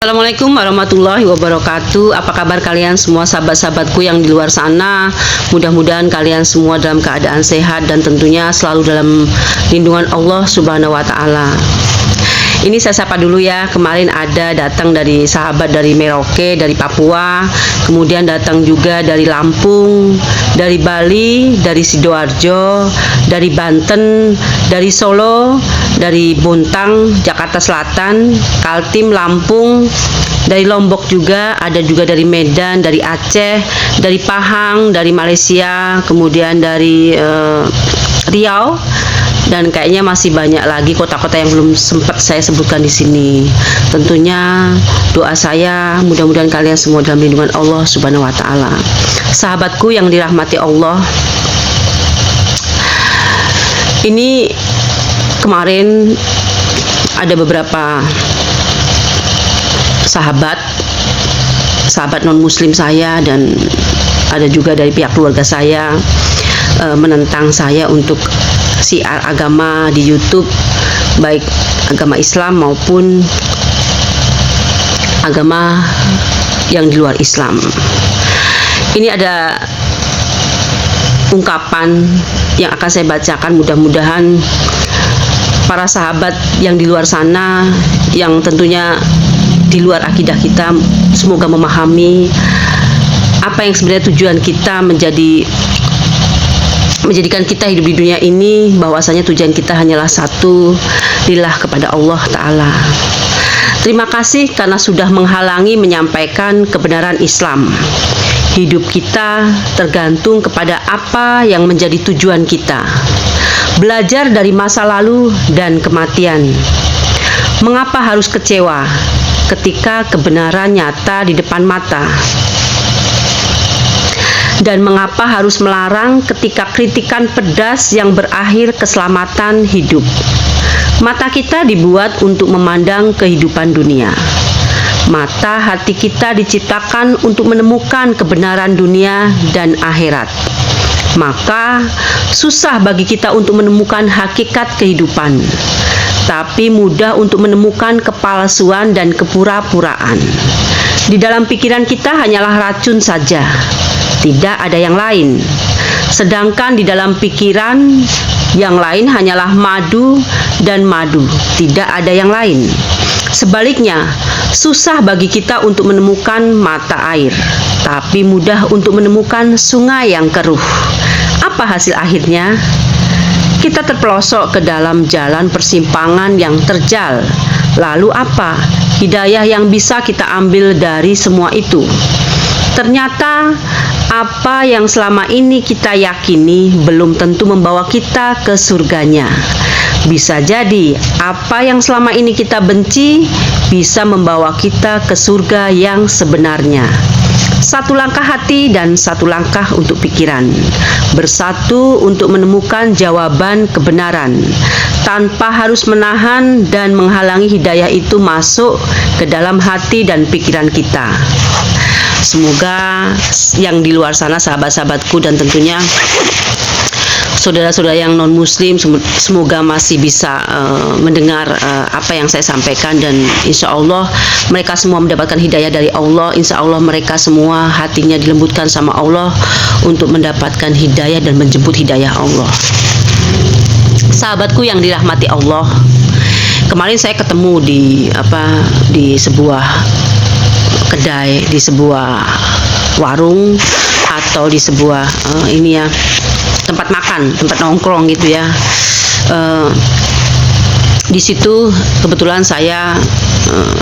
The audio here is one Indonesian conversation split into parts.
Assalamualaikum warahmatullahi wabarakatuh. Apa kabar kalian semua sahabat-sahabatku yang di luar sana? Mudah-mudahan kalian semua dalam keadaan sehat dan tentunya selalu dalam lindungan Allah Subhanahu wa taala. Ini saya sapa dulu ya. Kemarin ada datang dari sahabat dari Merauke, dari Papua, kemudian datang juga dari Lampung, dari Bali, dari Sidoarjo, dari Banten, dari Solo, dari Bontang, Jakarta Selatan, Kaltim, Lampung, dari Lombok juga, ada juga dari Medan, dari Aceh, dari Pahang, dari Malaysia, kemudian dari Riau, dan kayaknya masih banyak lagi kota-kota yang belum sempat saya sebutkan di sini. Tentunya doa saya mudah-mudahan kalian semua dalam lindungan Allah Subhanahu wa taala. Sahabatku yang dirahmati Allah, ini kemarin ada beberapa sahabat non muslim saya dan ada juga dari pihak keluarga saya menentang saya untuk siar agama di YouTube, baik agama Islam maupun agama yang di luar Islam. Ini ada ungkapan yang akan saya bacakan, mudah-mudahan para sahabat yang di luar sana yang tentunya di luar akidah kita semoga memahami apa yang sebenarnya tujuan kita menjadikan kita hidup di dunia ini, bahwasanya tujuan kita hanyalah satu, lillah kepada Allah Ta'ala. Terima kasih karena sudah menghalangi menyampaikan kebenaran Islam. Hidup kita tergantung kepada apa yang menjadi tujuan kita. Belajar dari masa lalu dan kematian. Mengapa harus kecewa ketika kebenaran nyata di depan mata? Dan mengapa harus melarang ketika kritikan pedas yang berakhir keselamatan hidup? Mata kita dibuat untuk memandang kehidupan dunia. Mata hati kita diciptakan untuk menemukan kebenaran dunia dan akhirat. Maka susah bagi kita untuk menemukan hakikat kehidupan, tapi mudah untuk menemukan kepalsuan dan kepura-puraan. Di dalam pikiran kita hanyalah racun saja, tidak ada yang lain. Sedangkan di dalam pikiran yang lain hanyalah madu dan madu, tidak ada yang lain. Sebaliknya, susah bagi kita untuk menemukan mata air, tapi mudah untuk menemukan sungai yang keruh. Apa hasil akhirnya? Kita terpelosok ke dalam jalan persimpangan yang terjal. Lalu apa hidayah yang bisa kita ambil dari semua itu? Ternyata apa yang selama ini kita yakini belum tentu membawa kita ke surganya. Bisa jadi apa yang selama ini kita benci bisa membawa kita ke surga yang sebenarnya. Satu langkah hati dan satu langkah untuk pikiran, bersatu untuk menemukan jawaban kebenaran, tanpa harus menahan dan menghalangi hidayah itu masuk ke dalam hati dan pikiran kita. Semoga yang di luar sana sahabat-sahabatku dan tentunya saudara-saudara yang non muslim semoga masih bisa mendengar apa yang saya sampaikan, dan insya Allah mereka semua mendapatkan hidayah dari Allah. Insya Allah mereka semua hatinya dilembutkan sama Allah untuk mendapatkan hidayah dan menjemput hidayah Allah. Sahabatku yang dirahmati Allah, kemarin saya ketemu di sebuah kedai, di sebuah warung atau di sebuah tempat makan, tempat nongkrong gitu ya. Di situ kebetulan saya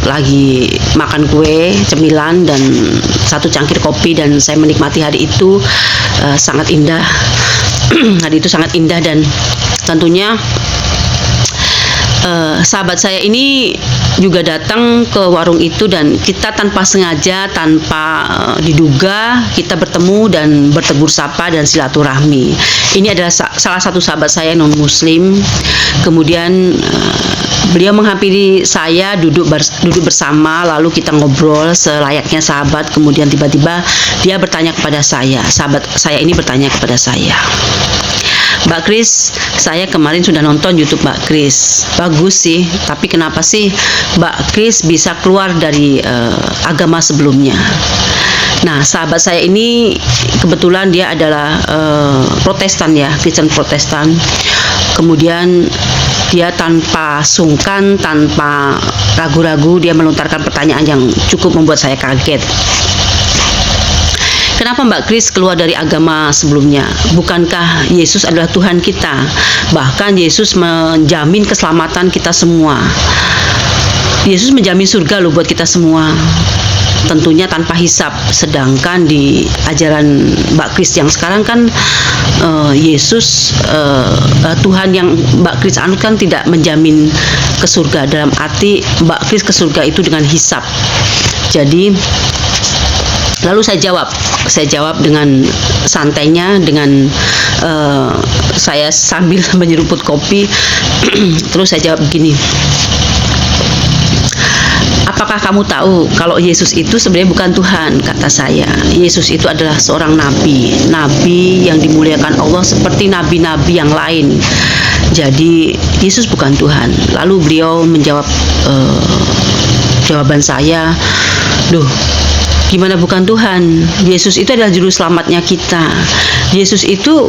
lagi makan kue, cemilan dan satu cangkir kopi, dan saya menikmati hari itu sangat indah. Hari itu sangat indah, dan tentunya sahabat saya ini juga datang ke warung itu, dan kita tanpa sengaja, tanpa diduga kita bertemu dan bertegur sapa dan silaturahmi. Ini adalah salah satu sahabat saya non muslim. Kemudian beliau menghampiri saya, duduk bersama, lalu kita ngobrol selayaknya sahabat. Kemudian tiba-tiba dia bertanya kepada saya, sahabat saya ini bertanya kepada saya, Mbak Kris, saya kemarin sudah nonton YouTube Mbak Kris, bagus sih, tapi kenapa sih Mbak Kris bisa keluar dari agama sebelumnya? Nah, sahabat saya ini kebetulan dia adalah Protestan ya, Kristen Protestan. Kemudian dia tanpa sungkan, tanpa ragu-ragu, dia melontarkan pertanyaan yang cukup membuat saya kaget. Kenapa Mbak Kris keluar dari agama sebelumnya? Bukankah Yesus adalah Tuhan kita? Bahkan Yesus menjamin keselamatan kita semua. Yesus menjamin surga loh buat kita semua. Tentunya tanpa hisab. Sedangkan di ajaran Mbak Kris yang sekarang kan Yesus Tuhan yang Mbak Kris anut kan tidak menjamin ke surga. Dalam arti Mbak Kris ke surga itu dengan hisab. Jadi lalu saya jawab dengan santainya, dengan saya sambil menyeruput kopi. Terus saya jawab begini, apakah kamu tahu kalau Yesus itu sebenarnya bukan Tuhan? Kata saya, Yesus itu adalah seorang nabi yang dimuliakan Allah seperti nabi-nabi yang lain. Jadi Yesus bukan Tuhan. Lalu beliau menjawab jawaban saya, duh, gimana bukan Tuhan? Yesus itu adalah juru selamatnya kita. Yesus itu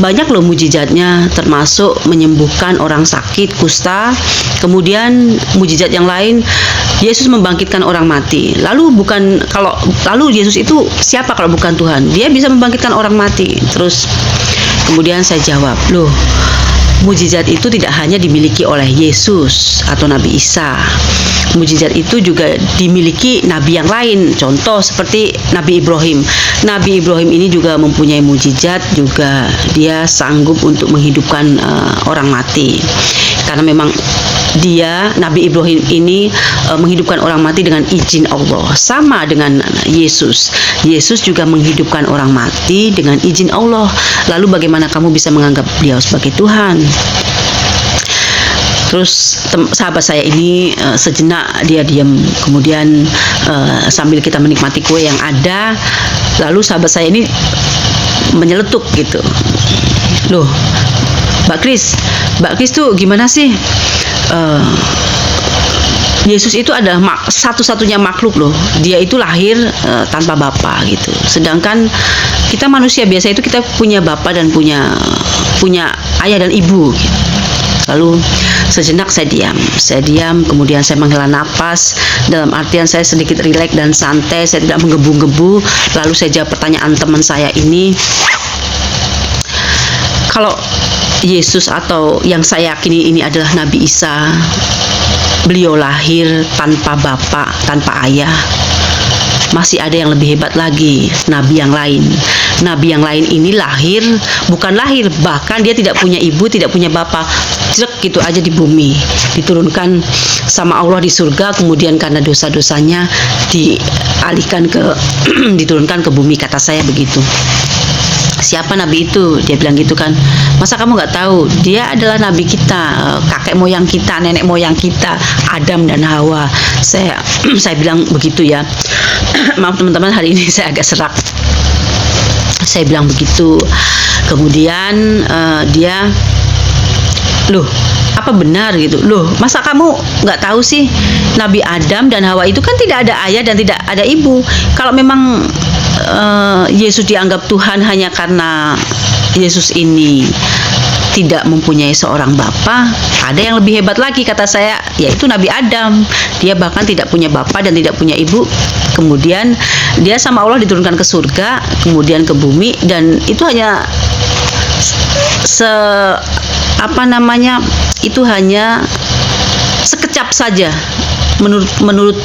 banyak loh mujizatnya, termasuk menyembuhkan orang sakit kusta. Kemudian mujizat yang lain, Yesus membangkitkan orang mati. Lalu Yesus itu siapa kalau bukan Tuhan? Dia bisa membangkitkan orang mati. Terus kemudian saya jawab, loh, mujizat itu tidak hanya dimiliki oleh Yesus atau Nabi Isa. Mujizat itu juga dimiliki nabi yang lain. Contoh seperti Nabi Ibrahim. Nabi Ibrahim ini juga mempunyai mujizat, juga dia sanggup untuk menghidupkan orang mati. Karena memang Nabi Ibrahim ini menghidupkan orang mati dengan izin Allah. Sama dengan Yesus. Yesus juga menghidupkan orang mati dengan izin Allah. Lalu bagaimana kamu bisa menganggap beliau sebagai Tuhan? Terus sahabat saya ini sejenak dia diam. Kemudian sambil kita menikmati kue yang ada, lalu sahabat saya ini menyeletuk gitu. Loh, Mbak Kris tuh gimana sih? Yesus itu adalah satu-satunya makhluk loh. Dia itu lahir tanpa bapa gitu. Sedangkan kita manusia biasa itu kita punya bapa dan punya ayah dan ibu gitu. Lalu sejenak saya diam, kemudian saya menghela napas, dalam artian saya sedikit rileks dan santai, saya tidak menggebu-gebu. Lalu saya jawab pertanyaan teman saya ini, kalau Yesus atau yang saya yakini ini adalah Nabi Isa, beliau lahir tanpa bapak, tanpa ayah. Masih ada yang lebih hebat lagi, nabi yang lain. Nabi yang lain ini bukan lahir, bahkan dia tidak punya ibu, tidak punya bapak. Jrek gitu aja di bumi. Diturunkan sama Allah di surga, kemudian karena dosa-dosanya diturunkan ke bumi, kata saya begitu. Siapa nabi itu? Dia bilang gitu kan. Masa kamu nggak tahu? Dia adalah nabi kita, kakek moyang kita, nenek moyang kita, Adam dan Hawa. Saya bilang begitu ya. Maaf teman-teman, hari ini saya agak serak. Saya bilang begitu. Kemudian dia, loh, apa benar gitu? Loh, masa kamu nggak tahu sih? Nabi Adam dan Hawa itu kan tidak ada ayah dan tidak ada ibu. Kalau memang Yesus dianggap Tuhan hanya karena Yesus ini tidak mempunyai seorang bapa, ada yang lebih hebat lagi kata saya, yaitu Nabi Adam. Dia bahkan tidak punya bapa dan tidak punya ibu. Kemudian dia sama Allah diturunkan ke surga, kemudian ke bumi, dan itu hanya itu hanya sekejap saja. Menurut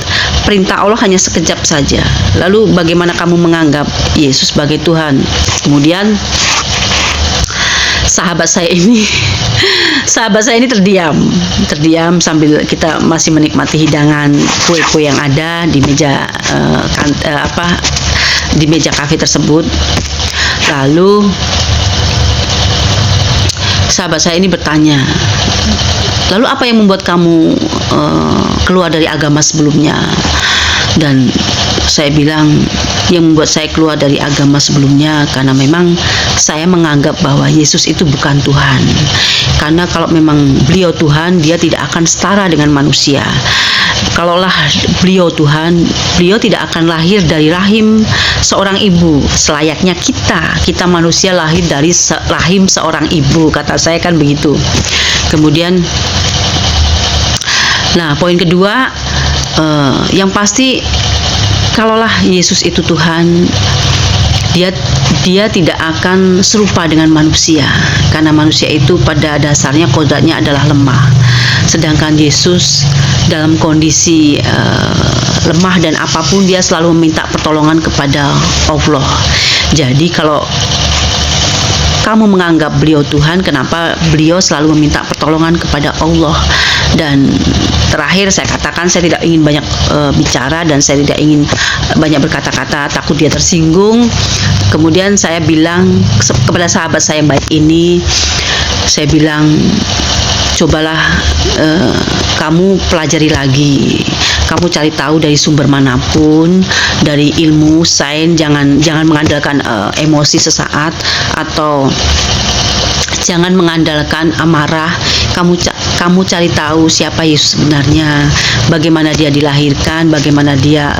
perintah Allah hanya sekejap saja. Lalu bagaimana kamu menganggap Yesus sebagai Tuhan? Kemudian sahabat saya ini terdiam sambil kita masih menikmati hidangan kue-kue yang ada di meja di meja kafe tersebut. Lalu sahabat saya ini bertanya, lalu apa yang membuat kamu keluar dari agama sebelumnya? Dan saya bilang yang membuat saya keluar dari agama sebelumnya karena memang saya menganggap bahwa Yesus itu bukan Tuhan. Karena kalau memang beliau Tuhan, dia tidak akan setara dengan manusia. Kalaulah beliau Tuhan, beliau tidak akan lahir dari rahim seorang ibu selayaknya kita manusia lahir dari rahim seorang ibu, kata saya kan begitu. Kemudian, nah poin kedua, yang pasti kalaulah Yesus itu Tuhan, dia tidak akan serupa dengan manusia, karena manusia itu pada dasarnya kodratnya adalah lemah. Sedangkan Yesus dalam kondisi lemah dan apapun dia selalu meminta pertolongan kepada Allah. Jadi kalau kamu menganggap beliau Tuhan, kenapa beliau selalu meminta pertolongan kepada Allah? Dan terakhir saya katakan, saya tidak ingin banyak bicara dan saya tidak ingin banyak berkata-kata, takut dia tersinggung. Kemudian saya bilang kepada sahabat saya yang baik ini, saya bilang, cobalah kamu pelajari lagi, kamu cari tahu dari sumber manapun, dari ilmu, sains, jangan mengandalkan emosi sesaat, atau jangan mengandalkan amarah. Kamu cari tahu siapa Yesus sebenarnya, bagaimana dia dilahirkan, bagaimana dia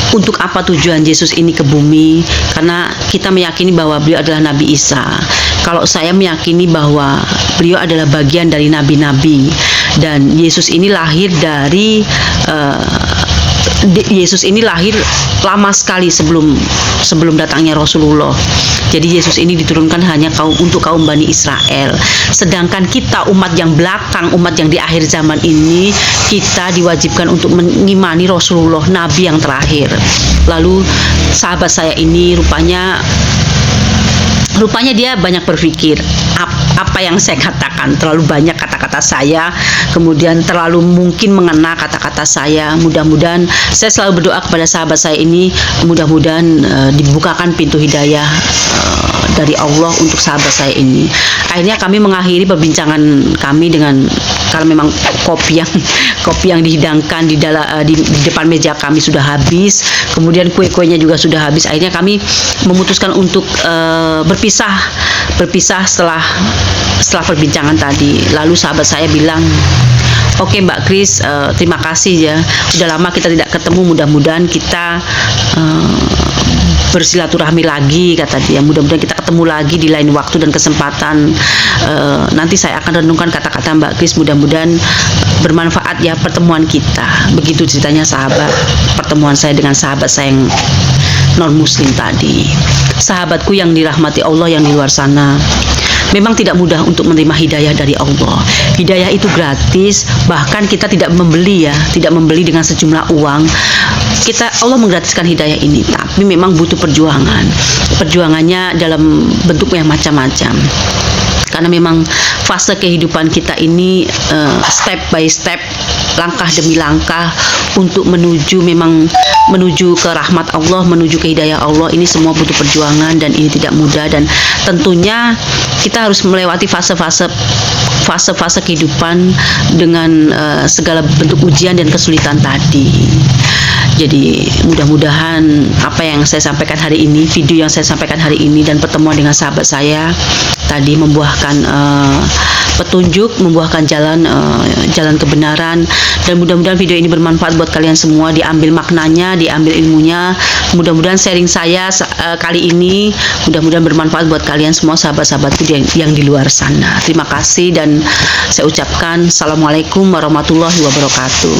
untuk apa tujuan Yesus ini ke bumi. Karena kita meyakini bahwa beliau adalah Nabi Isa. Kalau saya meyakini bahwa beliau adalah bagian dari nabi-nabi, dan Yesus ini lahir dari Yesus ini lahir lama sekali sebelum datangnya Rasulullah. Jadi Yesus ini diturunkan hanya untuk kaum Bani Israel. Sedangkan kita umat yang belakang, umat yang di akhir zaman ini, kita diwajibkan untuk mengimani Rasulullah, Nabi yang terakhir. Lalu sahabat saya ini rupanya dia banyak berpikir, apa yang saya katakan terlalu banyak kata-kata saya, kemudian terlalu mungkin mengena kata-kata saya. Mudah-mudahan saya selalu berdoa kepada sahabat saya ini, mudah-mudahan dibukakan pintu hidayah dari Allah untuk sahabat saya ini. Akhirnya kami mengakhiri perbincangan kami dengan, kalau memang kopi yang dihidangkan di depan meja kami sudah habis, kemudian kue-kuenya juga sudah habis. Akhirnya kami memutuskan untuk berpisah setelah perbincangan tadi. Lalu sahabat saya bilang, oke Mbak Kris, terima kasih ya, sudah lama kita tidak ketemu, mudah-mudahan kita bersilaturahmi lagi, kata dia. Mudah-mudahan kita ketemu lagi di lain waktu dan kesempatan. Nanti saya akan renungkan kata-kata Mbak Kris, mudah-mudahan bermanfaat ya pertemuan kita. Begitu ceritanya pertemuan saya dengan sahabat saya yang non-muslim tadi. Sahabatku yang dirahmati Allah yang di luar sana, memang tidak mudah untuk menerima hidayah dari Allah. Hidayah itu gratis, bahkan kita tidak membeli dengan sejumlah uang. Allah menggratiskan hidayah ini, tapi memang butuh perjuangan. Perjuangannya dalam bentuk yang macam-macam. Karena memang fase kehidupan kita ini step by step, langkah demi langkah untuk menuju ke rahmat Allah, menuju ke hidayah Allah. Ini semua butuh perjuangan dan ini tidak mudah, dan tentunya kita harus melewati fase-fase kehidupan dengan segala bentuk ujian dan kesulitan tadi. Jadi mudah-mudahan apa yang saya sampaikan hari ini, video yang saya sampaikan hari ini, dan pertemuan dengan sahabat saya tadi membuahkan petunjuk, membuahkan jalan kebenaran, dan mudah-mudahan video ini bermanfaat buat kalian semua, diambil maknanya, diambil ilmunya. Mudah-mudahan sharing saya kali ini mudah-mudahan bermanfaat buat kalian semua, sahabat-sahabatku yang di luar sana. Terima kasih, dan saya ucapkan Assalamualaikum warahmatullahi wabarakatuh.